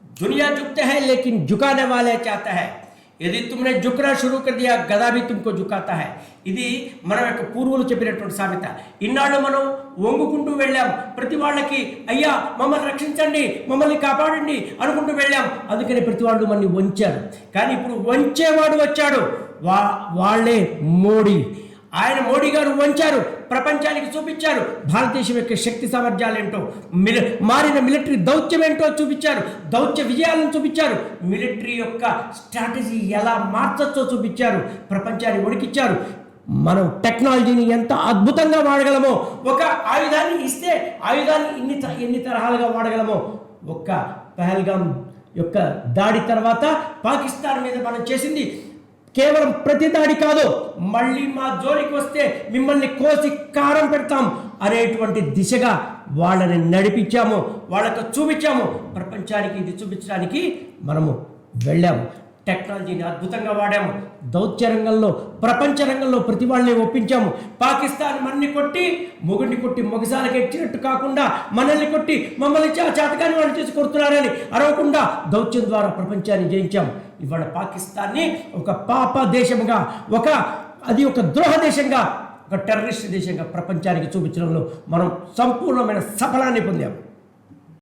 दुनिया झुकते हैं लेकिन झुकाने वाले चाहता है। यदि तुमने झुकना शुरू कर दिया गदा भी तुमको झुकाता है। ఇది మన యొక్క పూర్వులు చెప్పినటువంటి సామెత. ఇన్నాళ్ళు మనం వంగుకుంటూ వెళ్ళాం, ప్రతి వాళ్ళకి అయ్యా మమ్మల్ని రక్షించండి, మమ్మల్ని కాపాడండి అనుకుంటూ వెళ్ళాం. అందుకని ప్రతి వాళ్ళు మనల్ని వంచారు. కానీ ఇప్పుడు వంచేవాడు వచ్చాడు, వాళ్ళే మోడీ. ఆయన మోడీ గారు వంచారు, ప్రపంచానికి చూపించారు భారతదేశం యొక్క శక్తి సామర్థ్యాలు ఏంటో, మారిన మిలిటరీ దౌత్యం ఏంటో చూపించారు, దౌత్య విజయాలను చూపించారు, మిలిటరీ యొక్క స్ట్రాటజీ ఎలా మార్చచ్చో చూపించారు, ప్రపంచాన్ని వణికిచ్చారు. మనం టెక్నాలజీని ఎంత అద్భుతంగా వాడగలమో, ఒక ఆయుధాన్ని ఇస్తే ఆయుధాన్ని ఎన్ని తరహాలుగా వాడగలమో, ఒక్క పహల్గామ్ యొక్క దాడి తర్వాత పాకిస్తాన్ మీద మనం చేసింది కేవలం ప్రతి దాడి కాదు, మళ్ళీ మా జోలికి వస్తే మిమ్మల్ని కోసి కారం పెడతాం అనేటువంటి దిశగా వాళ్ళని నడిపించాము, వాళ్ళకు చూపించాము. ప్రపంచానికి ఇది చూపించడానికి మనము వెళ్ళాము. టెక్నాలజీని అద్భుతంగా వాడాము. దౌత్య రంగంలో, ప్రపంచ రంగంలో ప్రతి వాళ్ళని ఒప్పించాము. పాకిస్తాన్ మనల్ని కొట్టి మొగసాలకి ఎచ్చినట్టు కాకుండా మనల్ని కొట్టి మమ్మల్ని చేతకాని వాళ్ళు చేసి కొడుతున్నారని అరవకుండా దౌత్యం ద్వారా ప్రపంచాన్ని జయించాము. ఇవాళ పాకిస్తాన్ని ఒక పాప దేశంగా, అది ఒక ద్రోహ దేశంగా, ఒక టెర్రరిస్ట్ దేశంగా ప్రపంచానికి చూపించడంలో మనం సంపూర్ణమైన సఫలాన్ని పొందాము.